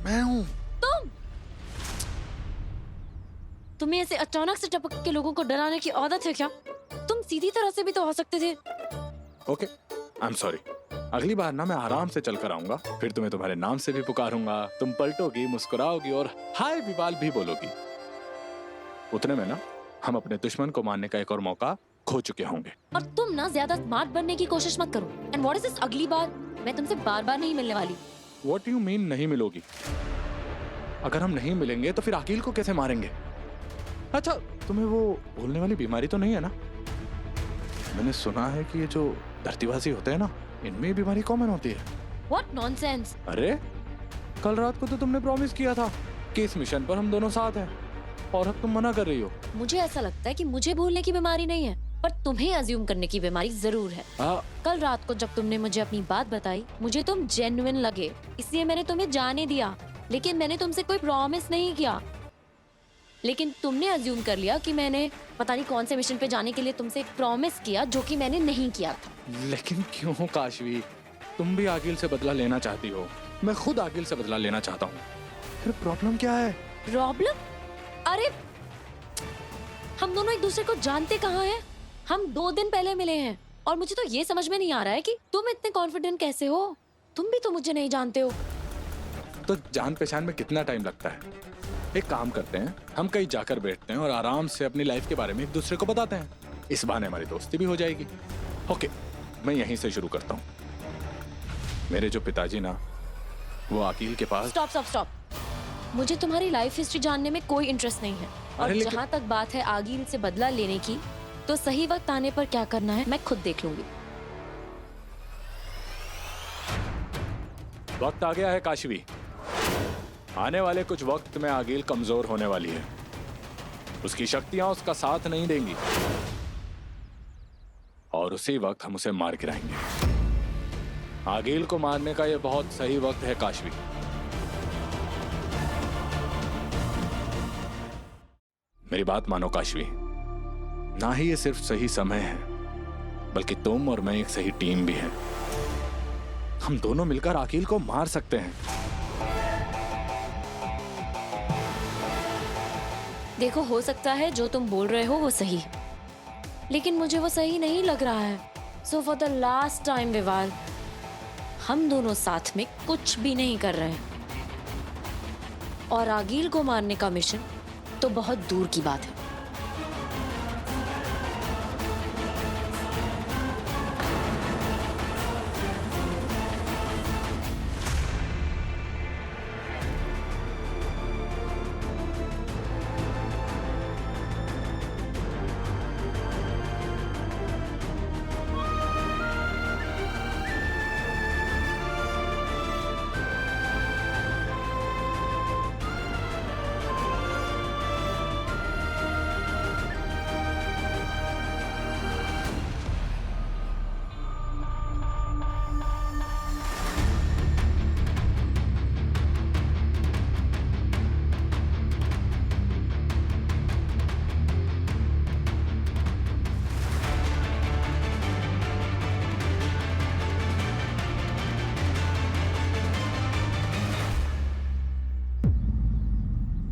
मैं हूँ। तुम्हें ऐसे अचानक से टपक के लोगों को डराने की आदत है क्या? तुम सीधी तरह से भी तो आ सकते थे। Okay, I am sorry. अगली बार ना मैं आराम से चलकर आऊंगा, फिर तुम्हें तुम्हारे नाम से भी पुकारूंगा, तुम पलटोगी, मुस्कुराओगी और हाय विवाल भी बोलोगी। उतने में ना हम अपने दुश्मन को मारने का एक और मौका खो चुके होंगे। और तुम ना ज्यादा स्मार्ट बनने की कोशिश मत करो। एंड व्हाट इज दिस अगली बार? मैं तुमसे बार बार नहीं मिलने वाली। व्हाट यू मीन नहीं मिलोगी? अगर हम नहीं मिलेंगे तो फिर अकील को कैसे मारेंगे? अच्छा, तुम्हें वो भूलने वाली बीमारी तो नहीं है ना? मैंने सुना है कि ये जो धरतीवासी होते हैं ना, इनमें ये बीमारी कॉमन होती है। What nonsense. अरे कल रात को तो तुमने प्रॉमिस किया था कि इस मिशन पर हम दोनों साथ हैं, और अब तुम मना कर रही हो। मुझे ऐसा लगता है कि मुझे भूलने की बीमारी नहीं है, पर तुम्हें अज्यूम करने की बीमारी जरूर है। कल रात को जब तुमने मुझे अपनी बात बताई, मुझे तुम जेन्युइन लगे, इसलिए मैंने तुम्हें जाने दिया। लेकिन मैंने तुमसे कोई प्रॉमिस नहीं किया। लेकिन तुमने अज्यूम कर लिया कि मैंने पता नहीं कौन से मिशन पे जाने के लिए तुमसे एक प्रॉमिस किया, जो कि मैंने नहीं किया था। लेकिन क्यों काशवी, तुम भी आगिल से बदला लेना चाहती हो, मैं खुद आगिल से बदला लेना चाहता हूँ। फिर प्रॉब्लम क्या है? प्रॉब्लम? अरे हम दोनों एक दूसरे को जानते कहाँ हैं? हम 2 दिन पहले मिले हैं, और मुझे तो ये समझ में नहीं आ रहा है कि तुम इतने कॉन्फिडेंट कैसे हो। तुम भी तो मुझे नहीं जानते हो। तो जान पहचान में कितना टाइम लगता है? एक काम करते हैं, हम कहीं जाकर बैठते हैं और आराम से अपनी लाइफ के बारे में एक दूसरे को बताते हैं। इस बहाने हमारी दोस्ती भी हो जाएगी। ओके, मैं यहीं से शुरू करता हूँ। मेरे जो पिताजी ना, वो आकिल के पास। Stop stop stop. मुझे तुम्हारी लाइफ हिस्ट्री जानने में कोई इंटरेस्ट नहीं है। और जहाँ तक बात है आगिल से बदला लेने की, तो सही वक्त आने पर क्या करना है मैं खुद देख लूंगी। वक्त आ गया है काशवी। आने वाले कुछ वक्त में आगिल कमजोर होने वाली है। उसकी शक्तियां उसका साथ नहीं देंगी, और उसी वक्त हम उसे मार गिराएंगे। आगिल को मारने का यह बहुत सही वक्त है काशवी। मेरी बात मानो काशवी, ना ही ये सिर्फ सही समय है, बल्कि तुम और मैं एक सही टीम भी है। हम दोनों मिलकर आकिल को मार सकते हैं। देखो, हो सकता है जो तुम बोल रहे हो वो सही है, लेकिन मुझे वो सही नहीं लग रहा है। So for the last time विवाल, हम दोनों साथ में कुछ भी नहीं कर रहे हैं, और आगिल को मारने का मिशन तो बहुत दूर की बात है।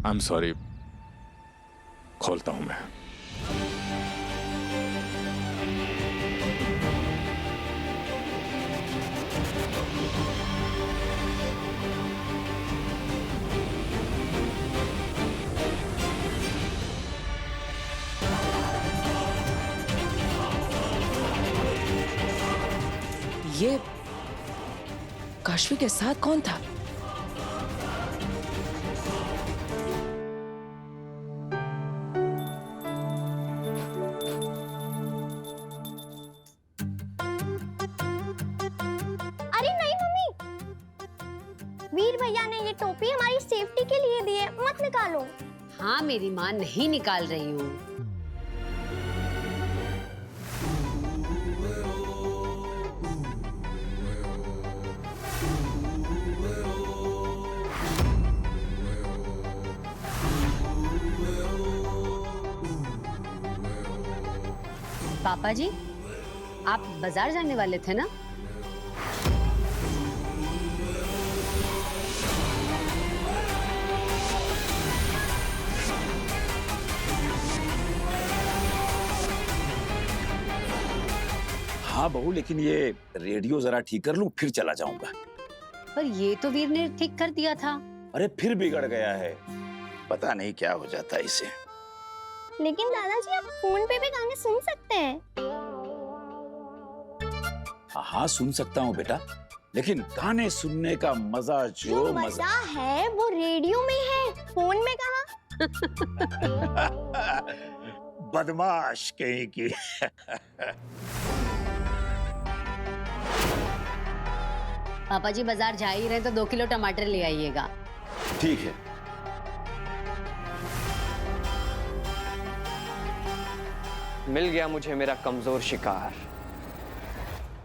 आई एम सॉरी, खोलता हूं मैं। ये काशवी के साथ कौन था? अरे नहीं मम्मी, वीर भैया ने ये टोपी हमारी सेफ्टी के लिए दी है, मत निकालो। हाँ मेरी माँ, नहीं निकाल रही हूँ। पापा जी, आप बाजार जाने वाले थे ना? हाँ बहू, लेकिन ये रेडियो जरा ठीक कर लूं फिर चला जाऊंगा। पर ये तो वीर ने ठीक कर दिया था। अरे फिर बिगड़ गया है, पता नहीं क्या हो जाता है इसे। लेकिन दादाजी आप फोन पे भी गाने सुन सकते हैं। हाँ सुन सकता हूँ बेटा, लेकिन गाने सुनने का मजा जो मजा है वो रेडियो में है, फोन में कहाँ। बदमाश कहीं की। पापा जी बाजार जा ही रहे तो 2 किलो टमाटर ले आइएगा। ठीक है। मिल गया मुझे मेरा कमजोर शिकार।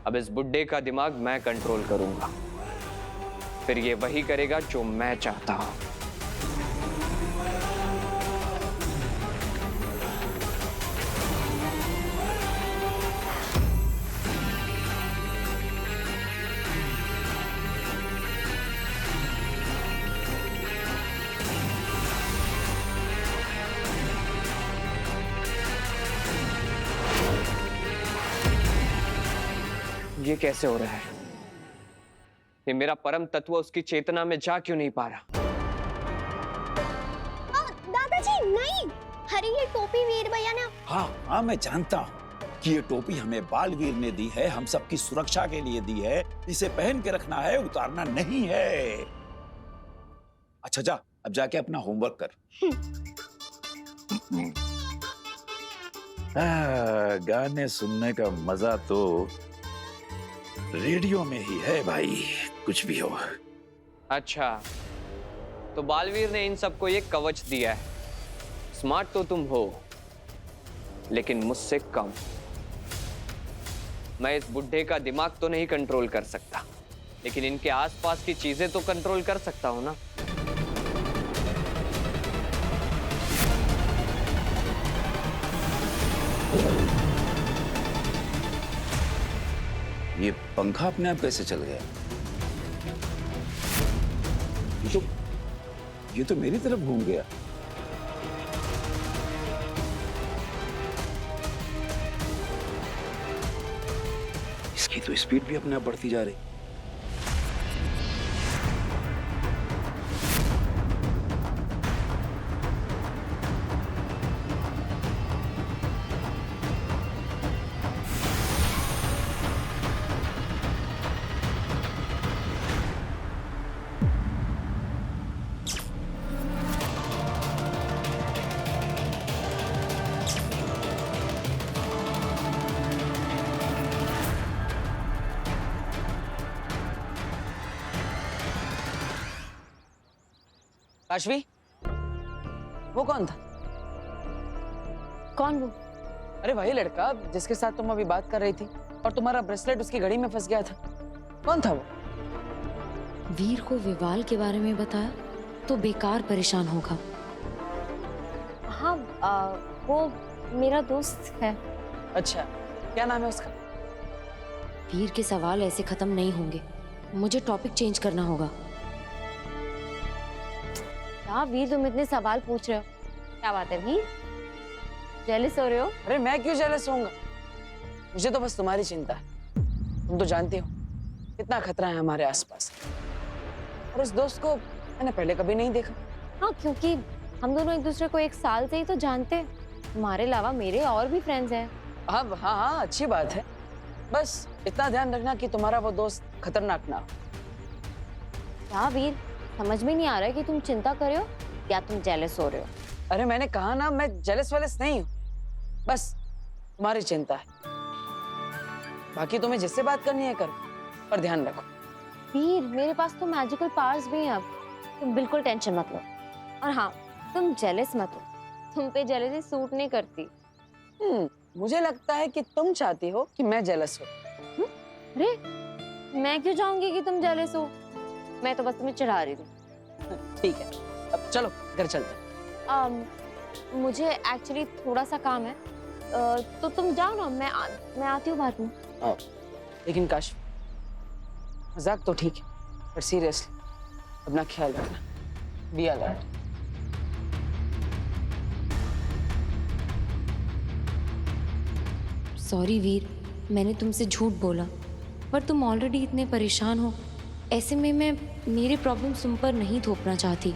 अब इस बुड्ढे का दिमाग मैं कंट्रोल करूंगा, फिर ये वही करेगा जो मैं चाहता हूं। ये कैसे हो रहा है? ये मेरा परम तत्व उसकी चेतना में जा क्यों नहीं पा रहा? दादाजी नहीं, अरे ये टोपी वीर भैया ने। हाँ हाँ मैं जानता हूँ कि ये टोपी हमें बालवीर ने दी है, हम सबकी सुरक्षा के लिए दी है। इसे पहन के रखना है, उतारना नहीं है। अच्छा जा, अब जाके अपना होमवर्क कर। गाने सुनने का मजा तो रेडियो में ही है भाई, कुछ भी हो। अच्छा, तो बालवीर ने इन सबको ये कवच दिया है। स्मार्ट तो तुम हो, लेकिन मुझसे कम। मैं इस बुड्ढे का दिमाग तो नहीं कंट्रोल कर सकता, लेकिन इनके आसपास की चीजें तो कंट्रोल कर सकता हूं ना। ये पंखा अपने आप कैसे चल गया? ये तो मेरी तरफ घूम गया। इसकी तो स्पीड भी अपने आप बढ़ती जा रही। काशवी, वो कौन था? कौन वो? अरे वही लड़का जिसके साथ तुम अभी बात कर रही थी और तुम्हारा ब्रेसलेट उसकी घड़ी में फंस गया था। कौन था वो? वीर को विवाल के बारे में बताया तो बेकार परेशान होगा। हाँ, वो मेरा दोस्त है। अच्छा, क्या नाम है उसका? वीर के सवाल ऐसे खत्म नहीं होंगे, मुझे टॉपिक चेंज करना होगा। क्या वीर, तुम इतने सवाल पूछ रहे हो? क्या बात है वीर, जेलस हो रहे हो? अरे मैं क्यों जेलस होऊंगा? मुझे तो बस तुम्हारी चिंता है। तुम तो जानती हो कितना खतरा है हमारे आसपास, और इस दोस्त को मैंने पहले कभी नहीं देखा। हाँ, क्योंकि हम दोनों एक दूसरे को 1 साल से ही तो जानते हैं। तुम्हारे अलावा मेरे और भी फ्रेंड्स हैं। अब हाँ हाँ अच्छी बात है, बस इतना ध्यान रखना कि तुम्हारा वो दोस्त खतरनाक ना हो। क्या वीर, समझ में नहीं आ रहा है कि तुम चिंता कर रहे हो या तुम जेलस हो रहे हो? अरे मैंने कहा ना, मैं जेलस वेलस नहीं हूँ, बस तुम्हारी चिंता है। बाकी तुम्हें जिससे बात करनी है करो, पर ध्यान रखो। वीर, मेरे पास तो मैजिकल पावर्स भी हैं अब, तुम बिल्कुल टेंशन मत लो। और हाँ, तुम जेलस मत हो, तुम पे जेलसी सूट नहीं करती। मुझे लगता है कि तुम चाहती हो कि मैं जेलस हो। अरे मैं क्यों चाहूंगी कि तुम जेलस हो? मैं तो बस तुम्हें चिढ़ा रही थी। ठीक है, अब चलो घर चलते हैं। मुझे एक्चुअली थोड़ा सा काम है, तो तुम जाओ ना, मैं आती हूँ बाद में। लेकिन काश, मजाक तो ठीक है, पर सीरियसली अपना ख्याल रखना। Be alert. सॉरी वीर, मैंने तुमसे झूठ बोला, पर तुम ऑलरेडी इतने परेशान हो। ऐसे में मैं मेरे प्रॉब्लम तुम पर नहीं थोपना चाहती।